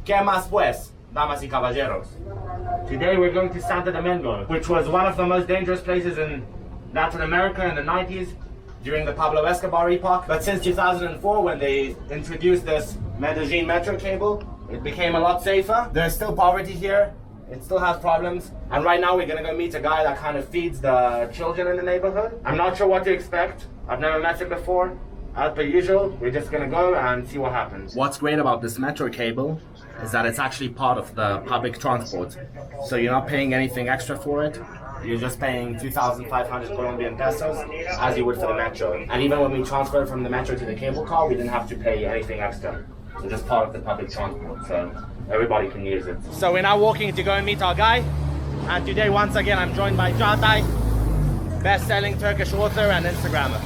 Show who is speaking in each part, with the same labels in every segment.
Speaker 1: ¿Qué más pues, damas y caballeros? Today we're going to Santo Domingo, which was one of the most dangerous places in Latin America in the 90s during the Pablo Escobar epoch. But since 2004, when they introduced this Medellín metro cable, it became a lot safer. There's still poverty here. It still has problems. And right now we're gonna go meet a guy that kind of feeds the children in the neighborhood. I'm not sure what to expect. I've never met him before. As per usual, we're just gonna go and see what happens. What's great about this metro cable is that it's actually part of the public transport. So you're not paying anything extra for it. You're just paying 2,500 Colombian pesos as you would for the metro. And even when we transferred from the metro to the cable car, we didn't have to pay anything extra. It's just part of the public transport, so everybody can use it. So we're now walking to go and meet our guy. And today, once again, I'm joined by Çağatay, best-selling Turkish author and Instagrammer.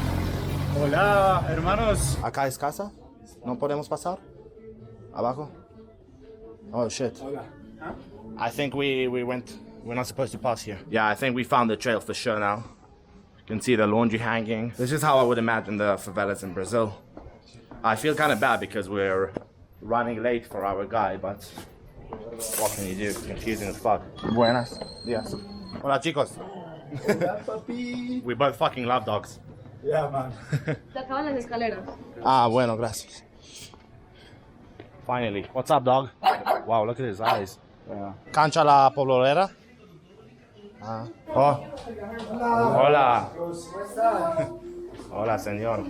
Speaker 2: Hola, hermanos.
Speaker 1: Acá es casa. No podemos pasar. Abajo. Oh shit.
Speaker 2: Hola. Huh?
Speaker 1: I think we're not supposed to pass here. Yeah, I think we found the trail for sure now. You can see the laundry hanging. This is how I would imagine the favelas in Brazil. I feel kind of bad because we're running late for our guy, but what can you do? It's confusing as fuck. Buenas días. Hola chicos.
Speaker 2: Hola, papi.
Speaker 1: We both fucking love dogs.
Speaker 2: Yeah, man.
Speaker 3: Se acaban las escaleras.
Speaker 1: Ah, bueno, gracias. Finally. What's up, dog? Wow, look at his eyes.
Speaker 2: Yeah.
Speaker 1: Cancha la Poblera. Ah. Oh. Hola. Hola, señor.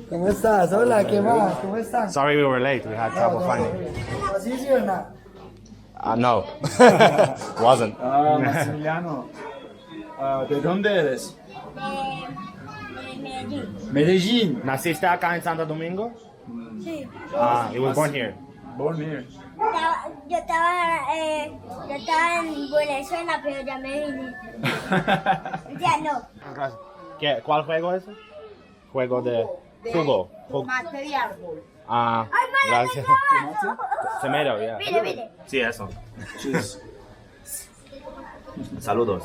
Speaker 4: ¿Cómo estás? Hola, ¿qué más? ¿Cómo estás?
Speaker 1: Sorry we were late. We had trouble finding.
Speaker 4: ¿Was easy or not?
Speaker 1: No. Wasn't.
Speaker 2: Maximiliano. ¿De dónde eres?
Speaker 5: De Medellín.
Speaker 2: Medellín.
Speaker 1: ¿Naciste acá en Santo Domingo?
Speaker 5: Sí.
Speaker 1: Ah, you were born here.
Speaker 2: Born here.
Speaker 5: Yo estaba en Venezuela, pero ya me vine. Ya no.
Speaker 1: Gracias. ¿Cuál juego es? Juego de jugo.
Speaker 5: Mate de árbol.
Speaker 1: Ah, gracias. Semero, ya.
Speaker 5: Mire, mire.
Speaker 1: Sí, eso.
Speaker 2: Cheers.
Speaker 1: Saludos.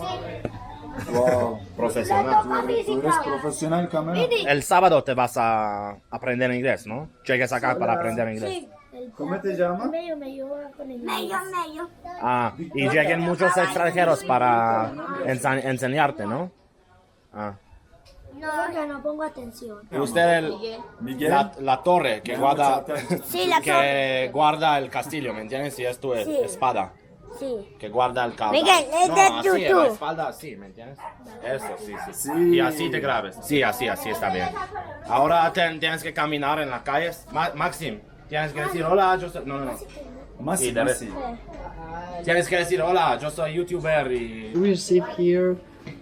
Speaker 2: Wow.
Speaker 1: Profesional.
Speaker 2: Tú eres profesional, cámara.
Speaker 1: El sábado te vas a aprender inglés, ¿no? Llegues acá para aprender inglés.
Speaker 5: Sí.
Speaker 2: ¿Cómo te llamas?
Speaker 5: Medio.
Speaker 1: Ah, y lleguen muchos extranjeros para enseñarte, ¿no? Ah.
Speaker 5: No, que no pongo atención.
Speaker 1: Y usted
Speaker 2: Miguel.
Speaker 1: la torre que guarda
Speaker 5: Sí, la
Speaker 1: que guarda el castillo, ¿me entiendes? Y es tu
Speaker 5: Sí.
Speaker 1: espada
Speaker 5: Sí.
Speaker 1: que guarda el cable.
Speaker 5: Miguel, es
Speaker 1: no,
Speaker 5: de
Speaker 1: así,
Speaker 5: tú.
Speaker 1: la espalda así, ¿me entiendes? Eso, sí.
Speaker 2: Sí.
Speaker 1: Y así te grabes. Sí, así está bien. Ahora tienes que caminar en las calles. Maxim, tienes que decir hola, yo soy... No.
Speaker 2: Más
Speaker 1: Sí, debes- Tienes que decir hola, yo soy youtuber y...
Speaker 4: We receive here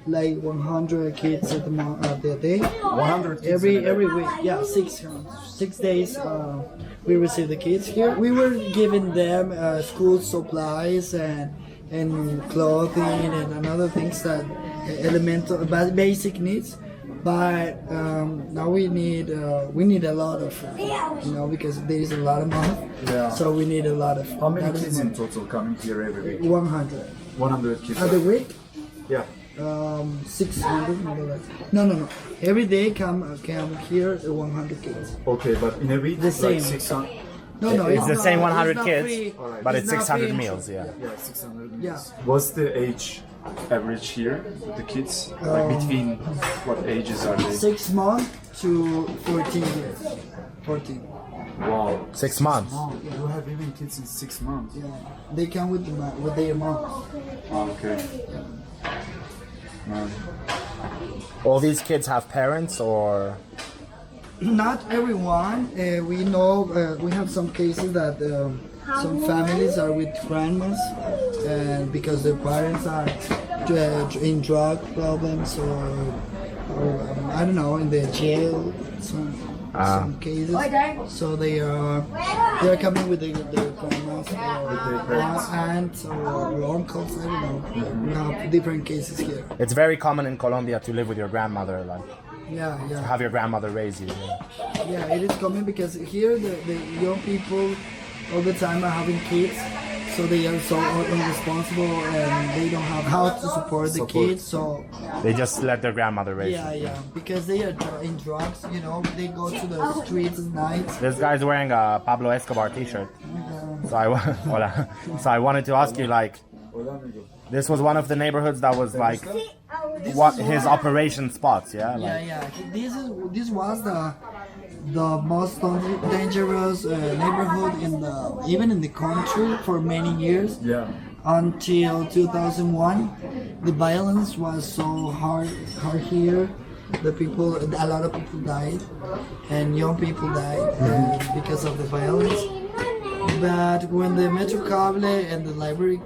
Speaker 4: like 100 kids at the day.
Speaker 2: 100 kids
Speaker 4: Every
Speaker 2: in a day.
Speaker 4: week, yeah, 6 days. We receive the kids here. We were giving them school supplies and clothing and another things that elemental basic needs. But now we need a lot of because there is a lot of money.
Speaker 2: Yeah.
Speaker 4: So we need a lot of.
Speaker 2: How many
Speaker 4: lot of
Speaker 2: kids in
Speaker 4: money.
Speaker 2: total coming here every week?
Speaker 4: 100.
Speaker 2: 100 kids.
Speaker 4: At the week,
Speaker 2: Yeah.
Speaker 4: 600 more or less. No. Every day come here 100 kids.
Speaker 2: Okay, but in a week,
Speaker 4: The same.
Speaker 2: like 600.
Speaker 4: No,
Speaker 1: It's the
Speaker 4: not-
Speaker 1: same
Speaker 4: it's
Speaker 1: 100
Speaker 4: not
Speaker 1: kids,
Speaker 4: free.
Speaker 1: but it's
Speaker 4: not
Speaker 1: 600
Speaker 4: free.
Speaker 1: meals, yeah.
Speaker 2: Yeah, 600
Speaker 4: Yeah.
Speaker 2: meals. What's the age average here with the kids? Like between what ages are they?
Speaker 4: 6 months to 14 years. 14.
Speaker 2: Wow.
Speaker 1: 6 months.
Speaker 2: Oh, you have even kids in 6 months.
Speaker 4: Yeah. They come with their mom.
Speaker 2: Oh, okay. Man.
Speaker 1: All these kids have parents or...
Speaker 4: Not everyone. We know we have some cases that some families are with grandmas, and because their parents are in drug problems or I don't know, in the jail. Some cases. So they are coming with their grandmas or aunts or uncles. I don't know. We have different cases here.
Speaker 1: It's very common in Colombia to live with your grandmother, like
Speaker 4: Yeah.
Speaker 1: have your grandmother raise you.
Speaker 4: Yeah, it is common because here the young people all the time are having kids, so they are so irresponsible and they don't have how to support the kids. So
Speaker 1: They just let their grandmother raise you.
Speaker 4: yeah, because they are in drugs. They go to the streets at night.
Speaker 1: This guy's wearing a Pablo Escobar t-shirt. So hola. So I wanted to ask you, like, this was one of the neighborhoods that was like what his operation spots, yeah? Like,
Speaker 4: Yeah. This was the most dangerous neighborhood even in the country for many years.
Speaker 2: Yeah.
Speaker 4: Until 2001, the violence was so hard here. A lot of people died, and young people died because of the violence. But when the Metro Cable and the library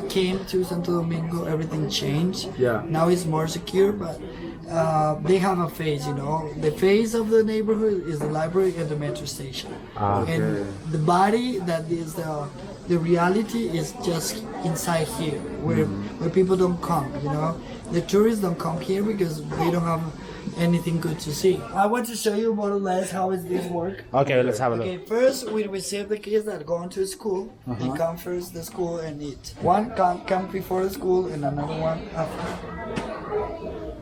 Speaker 4: came to Santo Domingo, everything changed.
Speaker 2: Yeah.
Speaker 4: Now it's more secure, but they have a face, you know. The face of the neighborhood is the library and the metro station. And the body that is the reality is just inside here, where people don't come, you know. The tourists don't come here because they don't have anything good to see. I want to show you more or less how is this work.
Speaker 1: okay, let's have a look.
Speaker 4: Okay, first we receive the kids that go into school. They come first the school and eat. One come before the school and another one after.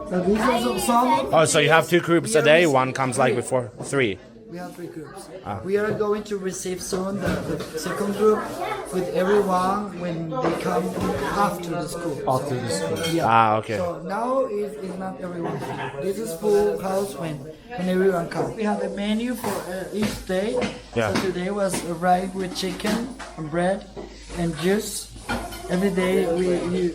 Speaker 4: So these are some.
Speaker 1: Oh, so you have 2 groups a day. One comes like before 3.
Speaker 4: We have 3 groups. We are going to receive soon the second group with everyone when they come after the school.
Speaker 2: After the school.
Speaker 4: Yeah.
Speaker 1: Okay.
Speaker 4: So now it's not everyone. This is full house when everyone comes. We have a menu for each day.
Speaker 1: Yeah.
Speaker 4: So today was rice with chicken and bread and juice. Every day we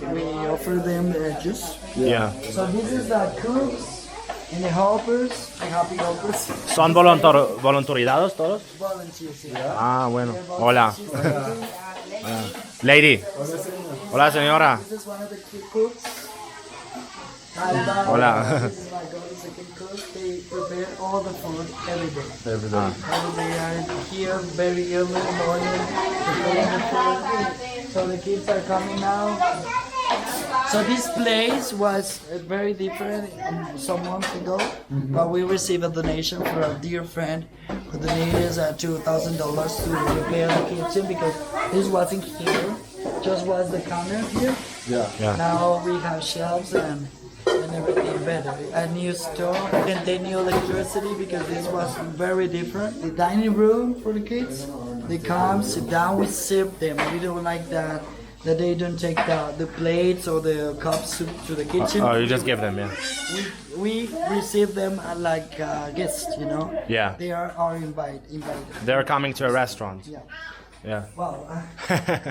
Speaker 4: offer them juice.
Speaker 1: Yeah.
Speaker 4: So this is the cooks and the helpers, the happy helpers.
Speaker 1: ¿Son voluntariados todos?
Speaker 4: Volunteers, yeah.
Speaker 1: Ah, bueno. Hola. Lady. Hola, señora.
Speaker 4: This is one of the cooks.
Speaker 1: Hola.
Speaker 4: This is my daughter's second cook. They prepare all the food every day.
Speaker 2: Every day.
Speaker 4: They are here very early in the morning preparing the food. So the kids are coming now. So this place was very different some months ago, but we received a donation from a dear friend who donated us $2,000 to repair the kitchen because this wasn't here, just was the counter here.
Speaker 2: Yeah.
Speaker 4: Now we have shelves and everything better. A new stove and the new electricity because this was very different. The dining room for the kids, they come, sit down, we serve them. We don't like that they don't take the plates or the cups to the kitchen.
Speaker 1: Oh, you just give them, yeah.
Speaker 4: We receive them like guests, you know.
Speaker 1: Yeah.
Speaker 4: They are our invited.
Speaker 1: They're coming to a restaurant.
Speaker 4: Yeah.
Speaker 1: Yeah.
Speaker 4: Well,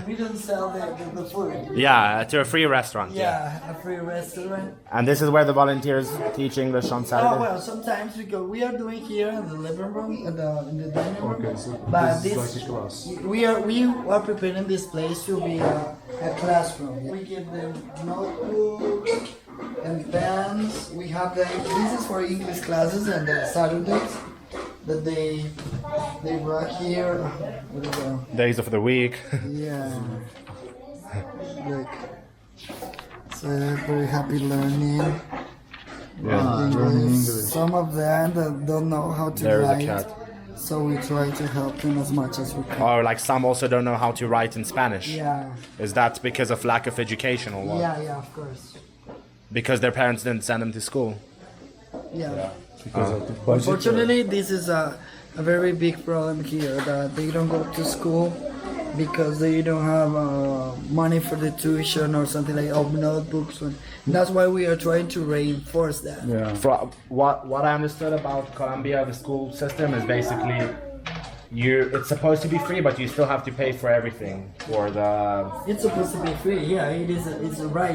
Speaker 4: we don't sell the food.
Speaker 1: Yeah, to a free restaurant.
Speaker 4: Yeah, a free restaurant.
Speaker 1: And this is where the volunteers teach English on Saturday.
Speaker 4: Oh well, sometimes we are doing here in the living room, in the dining room.
Speaker 2: Okay, so
Speaker 4: But
Speaker 2: this is like a class.
Speaker 4: we are preparing this place to be a classroom. We give them notebooks and pens. We have this is for English classes and Saturdays that they work here.
Speaker 1: Days of the week.
Speaker 4: Yeah. Look. So they're very happy learning. English. Some of them that don't know how to
Speaker 1: There's a
Speaker 4: write.
Speaker 1: cat.
Speaker 4: So we try to help them as much as we can.
Speaker 1: Or like some also don't know how to write in Spanish.
Speaker 4: Yeah.
Speaker 1: Is that because of lack of education or what?
Speaker 4: Yeah, of course.
Speaker 1: Because their parents didn't send them to school.
Speaker 4: Yeah.
Speaker 2: Because of the budget.
Speaker 4: Unfortunately, this is a very big problem here that they don't go to school because they don't have money for the tuition or something like notebooks. And that's why we are trying to reinforce that.
Speaker 2: Yeah.
Speaker 1: For what I understood about Colombia, the school system is basically it's supposed to be free, but you still have to pay for everything. For the
Speaker 4: It's supposed to be free. Yeah, it's a right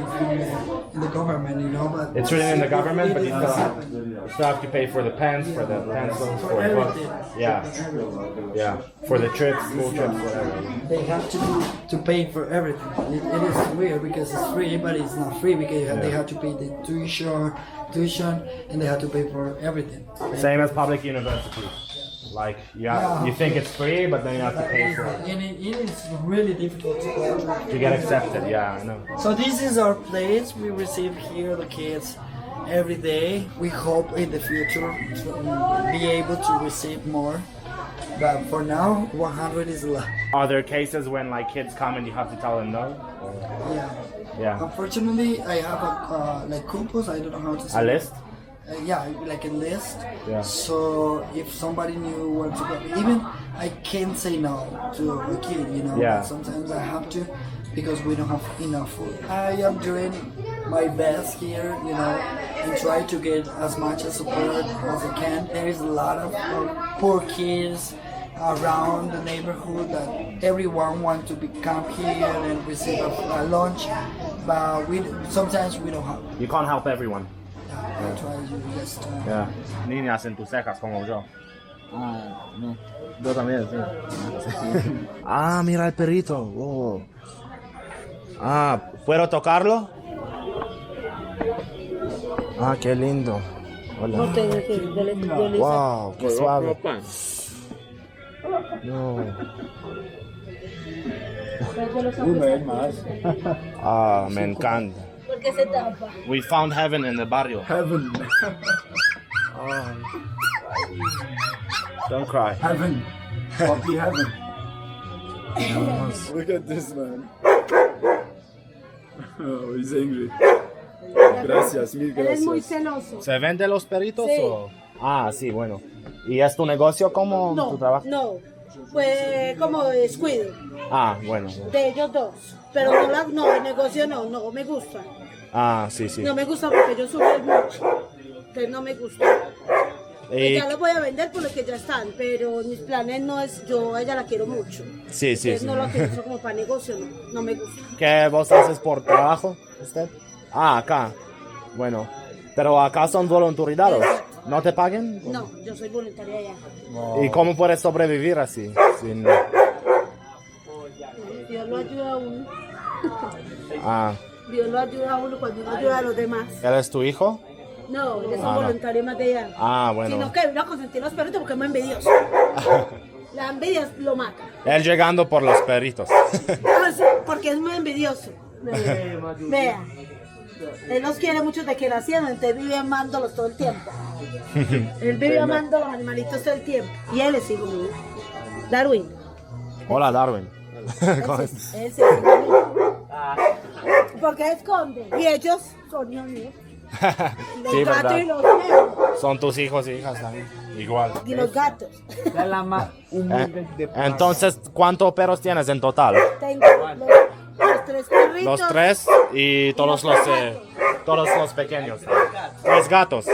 Speaker 4: in the government, you know. But
Speaker 1: it's written in the government, but you
Speaker 4: it
Speaker 1: still have to pay for the pens, for the pencils, for the books.
Speaker 4: everything.
Speaker 1: Yeah, for the trips, school trips, whatever.
Speaker 4: They have to pay for everything. It is weird because it's free, but it's not free because they have to pay the tuition, and they have to pay for everything.
Speaker 1: Same as public universities. Like you think it's free, but then you have to pay for it
Speaker 4: And it is really difficult
Speaker 1: to get accepted. Yeah, I know.
Speaker 4: So this is our place. We receive here the kids every day. We hope in the future to be able to receive more. But for now, 100 is a lot.
Speaker 1: Are there cases when like kids come and you have to tell them no? Or-
Speaker 4: Yeah.
Speaker 1: Yeah.
Speaker 4: Unfortunately, I have like coupons. I don't know how to say
Speaker 1: A
Speaker 4: it.
Speaker 1: list?
Speaker 4: Yeah, like a list.
Speaker 1: Yeah.
Speaker 4: So if somebody new wants to go, even I can't say no to a kid, you know.
Speaker 1: Yeah.
Speaker 4: Sometimes I have to because we don't have enough food. I am doing my best here, you know, and try to get as much support as I can. There is a lot of poor kids around the neighborhood that everyone wants to come here and receive a lunch, but sometimes we don't have.
Speaker 1: You can't help everyone.
Speaker 4: I try to just.
Speaker 1: Yeah. Niñas en tus cejas como yo.
Speaker 4: Ah, no.
Speaker 1: Yo también, sí. Ah, mira el perrito. Oh. Ah, ¿puedo tocarlo? Ah, qué lindo. Hola. Wow, qué suave. No. Ah, me encanta.
Speaker 5: Porque se tapa.
Speaker 1: We found heaven in the barrio.
Speaker 2: Heaven.
Speaker 1: Don't cry.
Speaker 2: Heaven. Puppy heaven. Look at this man. Oh, he's angry. Gracias, mil
Speaker 5: Eres muy
Speaker 2: gracias.
Speaker 5: celoso.
Speaker 1: ¿Se venden los perritos
Speaker 5: Sí.
Speaker 1: o...? Ah, sí, bueno. ¿Y es tu negocio como
Speaker 5: No,
Speaker 1: tu trabajo?
Speaker 5: no. Fue como descuido
Speaker 1: Ah, bueno.
Speaker 5: de ellos dos. Pero no, el negocio no me gusta.
Speaker 1: Ah, sí, sí.
Speaker 5: No me gusta porque ellos suben mucho. Entonces no me gusta.
Speaker 1: Y-
Speaker 5: Ya los voy a vender por lo que ya están, pero mis planes no es, yo a ella la quiero mucho.
Speaker 1: Sí, sí,
Speaker 5: Entonces
Speaker 1: sí.
Speaker 5: no lo utilizo como para negocio, no me gusta.
Speaker 1: ¿Qué vos haces por trabajo, usted? Ah, acá. Bueno. Pero acá son voluntariados. ¿No te paguen?
Speaker 5: No, yo soy voluntaria allá.
Speaker 1: ¿Y cómo puedes sobrevivir así? Sin...
Speaker 5: Dios lo ayuda a uno.
Speaker 1: Ah,
Speaker 5: Dios lo ayuda a uno cuando uno ayuda a los demás.
Speaker 1: ¿él es tu hijo?
Speaker 5: No, él es un
Speaker 1: Ah, no.
Speaker 5: voluntario más de allá.
Speaker 1: Ah, bueno.
Speaker 5: Sino que vino a consentir los perritos porque es muy envidioso. La envidia lo mata.
Speaker 1: Él llegando por los perritos.
Speaker 5: Porque es muy envidioso. Vea. Él los quiere mucho de que nacieron, entonces vive amándolos todo el tiempo. Él vive amando a los animalitos todo el tiempo. Y él es hijo mío. Darwin.
Speaker 1: Hola, Darwin.
Speaker 5: Ese es hijo mío. ¿Por qué esconde? Y ellos son hijos míos. Los
Speaker 1: Sí,
Speaker 5: gatos
Speaker 1: verdad.
Speaker 5: y los perros.
Speaker 1: Son tus hijos y hijas también. Igual.
Speaker 5: Y los gatos.
Speaker 1: Entonces, ¿cuántos perros tienes en total?
Speaker 5: Tengo los tres perritos.
Speaker 1: Los tres y todos los pequeños. Los gatos.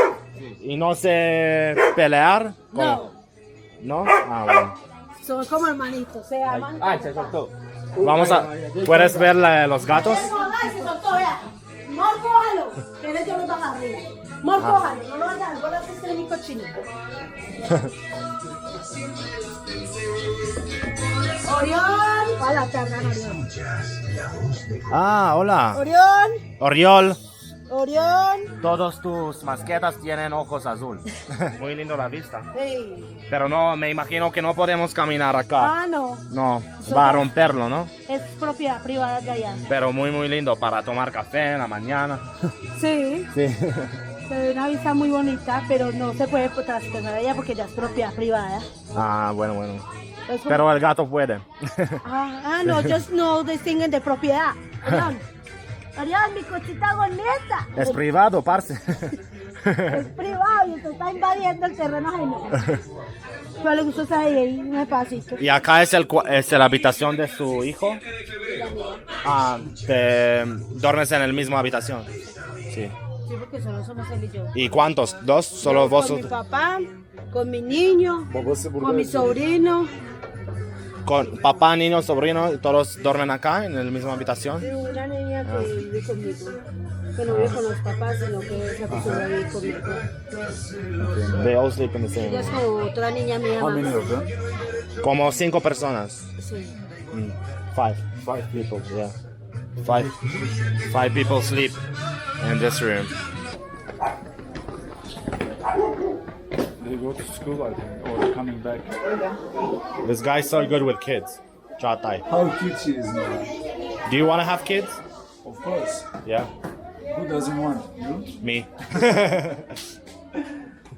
Speaker 1: ¿Y no sé pelear?
Speaker 5: No,
Speaker 1: ¿No? Ah, bueno.
Speaker 5: son como hermanitos, se aman.
Speaker 1: Vamos a... ¿Puedes ver los gatos?
Speaker 5: Ay, se soltó, vea. Mor, cójalo. Que él yo no está arriba. Mor, cójalo. No lo vayas a dar, que este es mi cochinito. Orión. Hola, cargan Orión.
Speaker 1: Ah, hola.
Speaker 5: Orión.
Speaker 1: Oriol.
Speaker 5: Orión.
Speaker 1: Todos tus mascotas tienen ojos azul. Muy lindo la vista.
Speaker 5: Sí.
Speaker 1: Pero no, me imagino que no podemos caminar acá.
Speaker 5: Ah, no.
Speaker 1: No, va a romperlo, ¿no?
Speaker 5: Es propiedad privada de allá.
Speaker 1: Pero muy, muy lindo para tomar café en la mañana.
Speaker 5: Sí.
Speaker 1: Sí.
Speaker 5: Se ve una vista muy bonita, pero no se puede traspasar allá porque ya es propiedad privada.
Speaker 1: Ah, bueno, bueno.
Speaker 5: Es como-
Speaker 1: Pero el gato puede.
Speaker 5: no, ellos no distinguen de propiedad. Orión, Orión, mi cosita bonita.
Speaker 1: Es privado, parce.
Speaker 5: Es privado y usted está invadiendo el terreno ajeno. Pero le gusta estar ahí, un espacito.
Speaker 1: ¿Y acá es la habitación de su hijo? Ah, duermes en el mismo habitación. Sí.
Speaker 5: Sí, porque solo somos él y yo.
Speaker 1: ¿Y cuántos? ¿Dos? ¿Solo vos?
Speaker 5: Con mi papá, con mi niño, con mi sobrino.
Speaker 1: Con papá, niño, sobrino, todos duermen acá en la misma habitación.
Speaker 5: Y una niña que vive conmigo. Que no vive con los papás, sino que se acostumbra a vivir conmigo.
Speaker 1: They all sleep in the
Speaker 5: Ella es
Speaker 1: same.
Speaker 5: como otra niña mía
Speaker 2: How many
Speaker 5: más.
Speaker 2: of them?
Speaker 1: Como 5 personas.
Speaker 5: Sí.
Speaker 1: 5 people, yeah. 5 people sleep in this room.
Speaker 2: They go to school, I think, or coming back.
Speaker 1: This guy's so good with kids. Chatai.
Speaker 2: How cute she is now.
Speaker 1: Do you want to have kids?
Speaker 2: Of course.
Speaker 1: Yeah.
Speaker 2: Who doesn't want? You?
Speaker 1: Me.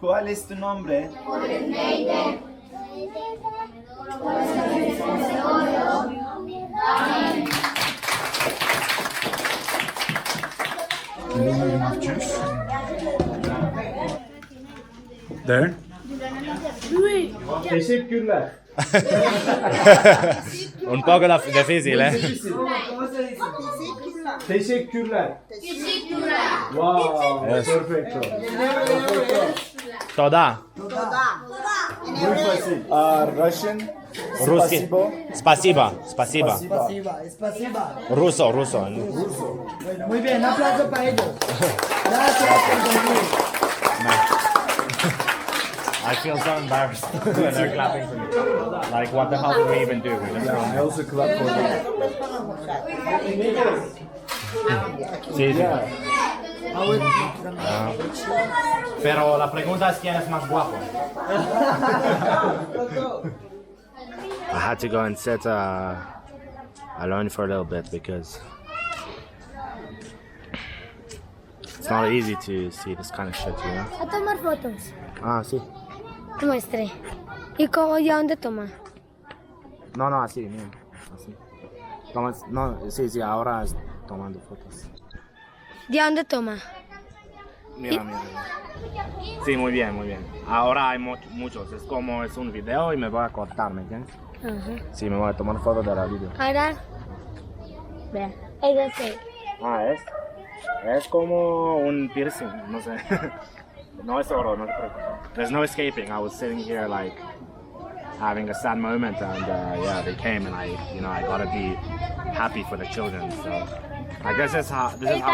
Speaker 6: ¿Cuál es tu nombre?
Speaker 2: You don't have enough juice? There?
Speaker 1: Teşekkürler. Un poco difícil, ¿eh?
Speaker 4: ¿Cómo se dice?
Speaker 2: Teşekkürler.
Speaker 3: Teşekkürler.
Speaker 2: Wow,
Speaker 1: Yes.
Speaker 2: perfecto.
Speaker 1: Toda.
Speaker 2: Muy fácil. Russian.
Speaker 1: Русский.
Speaker 2: Spasibo.
Speaker 1: Spasiba.
Speaker 4: Espasiba.
Speaker 1: Ruso.
Speaker 4: Bueno, muy bien, un aplauso para ellos. Gracias por venir.
Speaker 1: I feel so embarrassed when they're clapping for me. Like, what the hell do we even do? We just
Speaker 2: Yeah, I also clap for them.
Speaker 1: Sí, sí.
Speaker 2: Yeah.
Speaker 1: Pero la pregunta es quién es más guapo. I had to go and sit alone for a little bit because it's not easy to see this kind of shit, you know?
Speaker 6: A tomar fotos.
Speaker 1: Ah, sí.
Speaker 6: Muestre. ¿Y cómo ya dónde toma?
Speaker 1: No, así, mira. Así. No, sí, ahora es tomando fotos.
Speaker 6: ¿Ya dónde toma?
Speaker 1: Mira. Sí, muy bien. Ahora hay muchos. Es como es un video y me voy a cortar, ¿me entiendes?
Speaker 6: Ajá.
Speaker 1: Sí, me voy a tomar fotos de la video.
Speaker 6: Ahora, vea, es así.
Speaker 1: Es como un piercing, no sé. No es oro, no te preocupes. There's no escaping. I was sitting here like having a sad moment, and yeah, they came, and I gotta be happy for the children. So, like this is how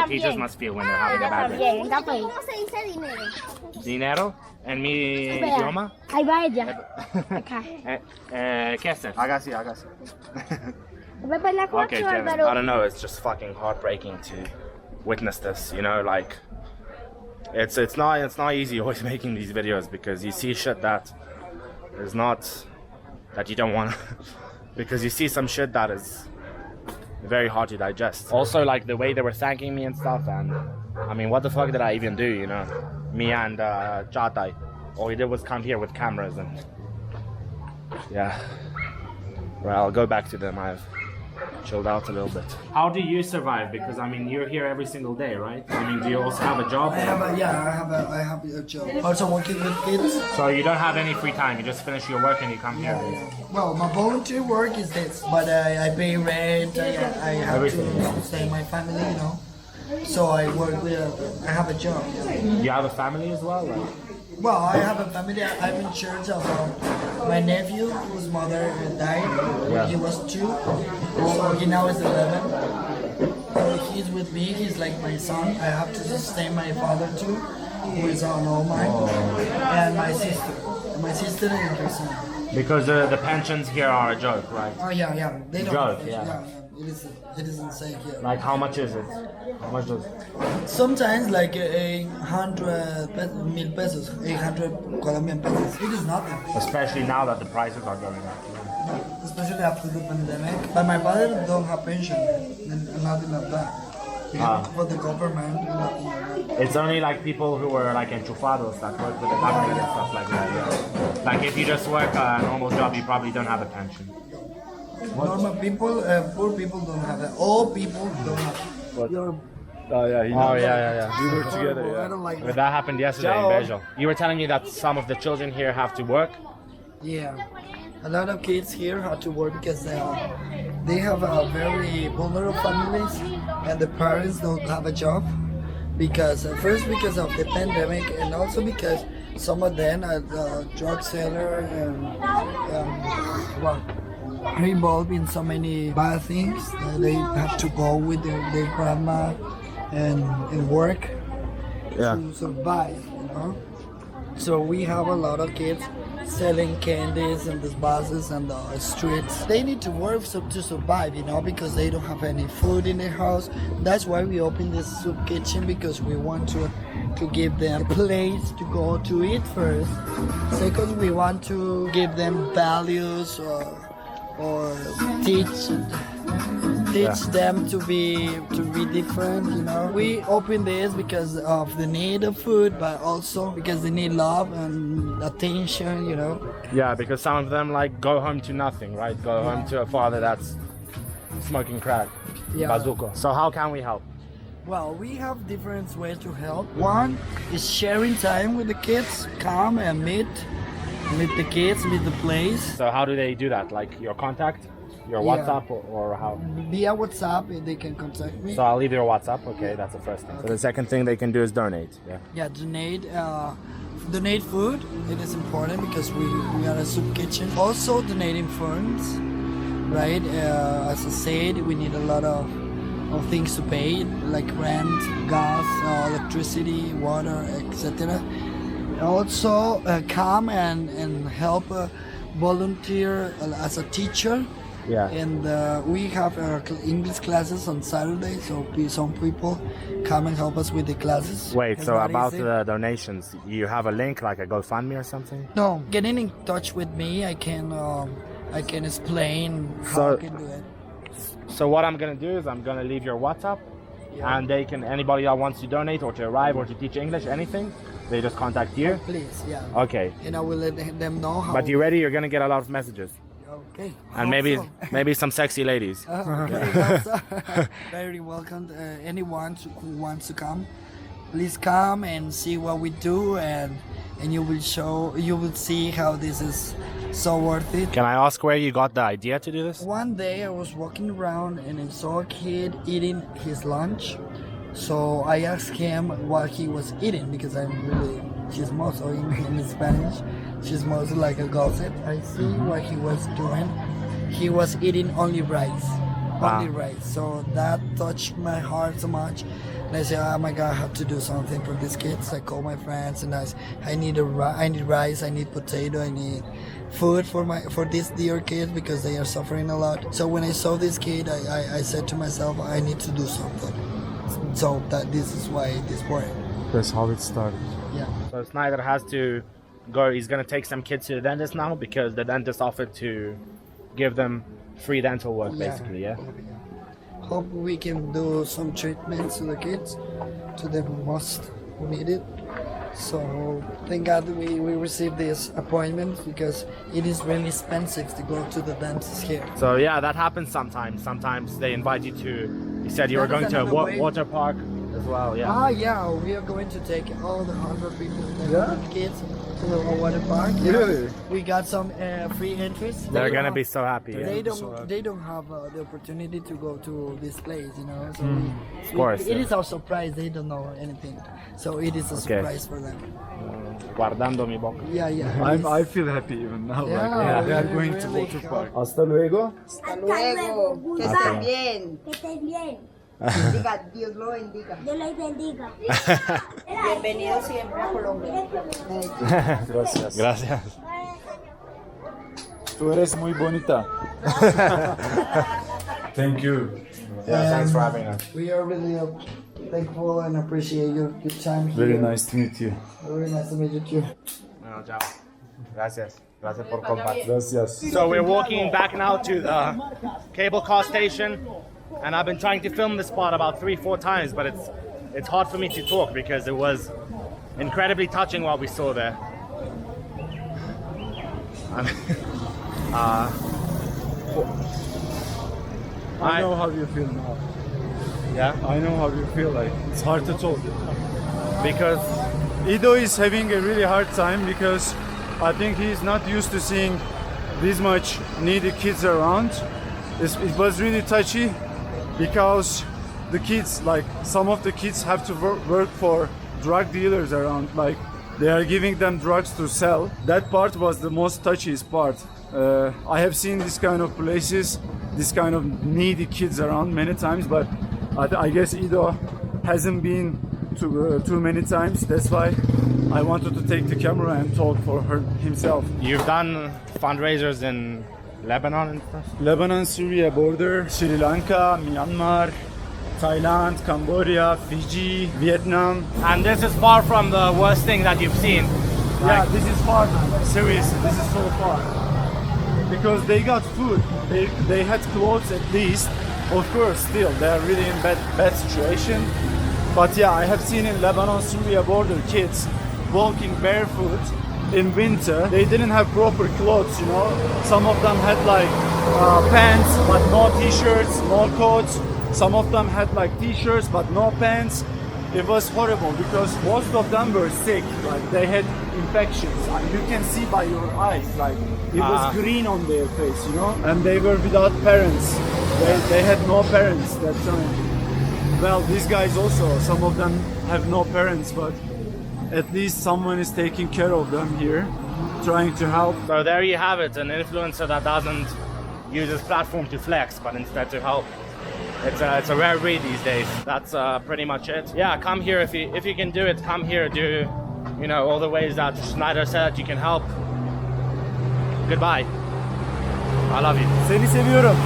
Speaker 1: teachers must feel when they're having a bad day.
Speaker 6: ¿Cómo se dice dinero?
Speaker 1: Dinero en mi idioma.
Speaker 6: Ahí va ella. Acá.
Speaker 1: ¿Qué hacer? Hágase.
Speaker 6: Va para la
Speaker 1: Okay,
Speaker 6: cuatro,
Speaker 1: Kevin.
Speaker 6: Álvaro.
Speaker 1: I don't know. It's just fucking heartbreaking to witness this. You know, like it's not easy always making these videos because you see shit that is not that you don't want because you see some shit that is very hard to digest. Also, like the way they were thanking me and stuff, and I mean, what the fuck did I even do? You know, me and Chatai, all he did was come here with cameras and yeah. Well, I'll go back to them. I've chilled out a little bit. How do you survive? Because I mean, you're here every single day, right? I mean, do you also have a job?
Speaker 4: I have a job. Also working with kids.
Speaker 1: So you don't have any free time. You just finish your work and you come here.
Speaker 4: Well, my volunteer work is this, but I pay rent. I have
Speaker 1: Everything.
Speaker 4: to sustain my family, you know. So I work with. I have a job.
Speaker 1: You have a family as well? Like?
Speaker 4: Well, I have a family. I'm in charge of my nephew, whose mother died when he was 2. So he now is 11. So he's with me. He's like my son. I have to sustain my father too, who is on all mine, and my sister. My sister and her son.
Speaker 1: Because the pensions here are a joke, right?
Speaker 4: Oh yeah. They don't.
Speaker 1: Joke,
Speaker 4: Yeah.
Speaker 1: yeah.
Speaker 4: It is insane here.
Speaker 1: Like how much is it? How much does?
Speaker 4: Sometimes like 100,000 pesos, 800 Colombian pesos. It is nothing.
Speaker 1: Especially now that the prices are going up.
Speaker 4: Especially after the pandemic. But my father don't have pension, and nothing like that. For the government, nothing like that.
Speaker 1: It's only like people who are like enchufados that work with the government and stuff like that. Yeah. Like if you just work a normal job, you probably don't have a pension.
Speaker 4: Normal people, poor people don't have that. All people don't have it. You're
Speaker 2: Oh yeah,
Speaker 1: yeah.
Speaker 2: we work together.
Speaker 4: horrible. I
Speaker 2: Yeah.
Speaker 4: don't like
Speaker 1: But
Speaker 4: that.
Speaker 1: that happened yesterday
Speaker 2: Ciao.
Speaker 1: in Bejo. You were telling me that some of the children here have to work.
Speaker 4: Yeah, a lot of kids here have to work because they have very vulnerable families, and the parents don't have a job. Because first because of the pandemic, and also because some of them are drug seller and are involved in so many bad things that they have to go with their grandma and work to survive, you know. So we have a lot of kids selling candies in these buses and the streets. They need to work to survive, you know, because they don't have any food in their house. That's why we open this soup kitchen, because we want to give them a place to go to eat first. Second, we want to give them values or teach them to be different, you know. We open this because of the need of food, but also because they need love and attention, you know.
Speaker 1: Yeah, because some of them like go home to nothing, right? Go home to a father that's smoking crack, bazooka. So how can we help?
Speaker 4: Well, we have different ways to help. One is sharing time with the kids, come and meet meet the kids, meet the place.
Speaker 1: So how do they do that? Like your contact, your
Speaker 4: Yeah.
Speaker 1: WhatsApp, or how?
Speaker 4: Via WhatsApp, they can contact me.
Speaker 1: So I'll leave your WhatsApp. Okay, that's the first thing. So the second thing they can do is donate. Yeah.
Speaker 4: Yeah, donate food. It is important because we are a soup kitchen. Also donating funds, right? As I said, we need a lot of things to pay, like rent, gas, electricity, water, etc. Also come and help volunteer as a teacher.
Speaker 1: Yeah.
Speaker 4: And we have English classes on Saturday, so some people come and help us with the classes.
Speaker 1: Wait. So
Speaker 4: Everybody
Speaker 1: about
Speaker 4: is
Speaker 1: the
Speaker 4: there.
Speaker 1: donations, you have a link like a GoFundMe or something?
Speaker 4: No, getting in touch with me, I can explain how
Speaker 1: So-
Speaker 4: I can do it.
Speaker 1: So what I'm gonna do is I'm gonna leave your WhatsApp,
Speaker 4: Yeah.
Speaker 1: and they can anybody that wants to donate or to arrive or to teach English, anything, they just contact you.
Speaker 4: Please, yeah.
Speaker 1: Okay.
Speaker 4: And I will let them know how.
Speaker 1: But you ready? You're gonna get a lot of messages,
Speaker 4: Okay.
Speaker 1: and maybe some sexy ladies.
Speaker 4: Very welcome. Anyone who wants to come, please come and see what we do, and you will see how this is so worth it.
Speaker 1: Can I ask where you got the idea to do this?
Speaker 4: One day I was walking around and I saw a kid eating his lunch. So I asked him what he was eating because I'm really chismoso in Spanish. Chismoso like a gossip. I see what he was doing. He was eating only rice. Only rice. So that touched my heart so much. And I said, oh my God, I have to do something for these kids. I called my friends and I need rice, I need potato, I need food for these dear kids because they are suffering a lot. So when I saw this kid, I said to myself, I need to do something. So this is why this work.
Speaker 2: That's how it started.
Speaker 4: Yeah.
Speaker 1: So Schneider has to go. He's gonna take some kids to the dentist now because the dentist offered to give them free dental work, basically. Yeah.
Speaker 4: Hope we can do some treatments to the kids, to the most who need it. So thank God we received this appointment because it is really expensive to go to the dentist here.
Speaker 1: So yeah, that happens sometimes. Sometimes they invite you to. You said you were
Speaker 4: That is
Speaker 1: going to a
Speaker 4: another way.
Speaker 1: water park as well. Yeah.
Speaker 4: Yeah, we are going to take all the 100 people, the 100 kids to the water park. Yeah.
Speaker 2: Really?
Speaker 4: We got some free entries.
Speaker 1: They're gonna be so happy. Yeah.
Speaker 4: They don't have the opportunity to go to this place, you know. So
Speaker 1: Of course.
Speaker 4: it is our surprise. They don't know anything, so it is a surprise for them.
Speaker 1: Guardando mi boca.
Speaker 4: Yeah.
Speaker 2: I feel happy even now.
Speaker 4: Yeah,
Speaker 2: like, we are
Speaker 4: we
Speaker 2: going to
Speaker 4: really
Speaker 2: water
Speaker 4: hope-
Speaker 2: park.
Speaker 7: Hasta luego.
Speaker 8: Hasta luego. Que estés bien.
Speaker 6: Que estés bien.
Speaker 8: Diga, Dios lo bendiga.
Speaker 6: Dios los bendiga.
Speaker 8: Bienvenido siempre a Colombia.
Speaker 2: Gracias.
Speaker 1: Gracias.
Speaker 2: Tú eres muy bonita. Thank you.
Speaker 1: Yeah, thanks for having us.
Speaker 4: We are really thankful and appreciate your time here.
Speaker 2: Very nice to meet you.
Speaker 4: Very nice to meet you too.
Speaker 1: No, chao. Gracias. Gracias por compartir.
Speaker 2: Gracias.
Speaker 1: So we're walking back now to the cable car station, and I've been trying to film this spot about 3-4 times, but it's hard for me to talk because it was incredibly touching what we saw there.
Speaker 2: I know how you feel now.
Speaker 1: Yeah,
Speaker 2: I know how you feel like. It's hard to talk.
Speaker 1: because
Speaker 2: Ido is having a really hard time because I think he's not used to seeing this much needy kids around. It was really touchy because the kids, like some of the kids have to work for drug dealers around, like they are giving them drugs to sell. That part was the most touchiest part. I have seen this kind of places, this kind of needy kids around many times, but I guess Ido hasn't been too many times. That's why I wanted to take the camera and talk for himself.
Speaker 1: you've done fundraisers in Lebanon and stuff.
Speaker 2: Lebanon, Syria border, Sri Lanka, Myanmar, Thailand, Cambodia, Fiji, Vietnam.
Speaker 1: And this is far from the worst thing that you've seen.
Speaker 2: Yeah, this is far, man. Seriously, this is so far. Because they got food, they had clothes at least. Of course, still, they are really in bad situation. But yeah, I have seen in Lebanon, Syria border kids walking barefoot in winter. They didn't have proper clothes, you know. Some of them had like pants, but no t-shirts, no coats. Some of them had like t-shirts, but no pants. it was horrible because most of them were sick. Like they had infections. You can see by your eyes, like it was green on their face, you know. And they were without parents. They had no parents that time. Well, these guys also, some of them have no parents, but at least someone is taking care of them here, trying to help.
Speaker 1: So there you have it, an influencer that doesn't use his platform to flex, but instead to help. It's a rare breed these days. That's pretty much it. Yeah, come here if you can do it. Come here, do all the ways that Schneider said you can help. Goodbye. I love you.
Speaker 2: Seni seviyorum.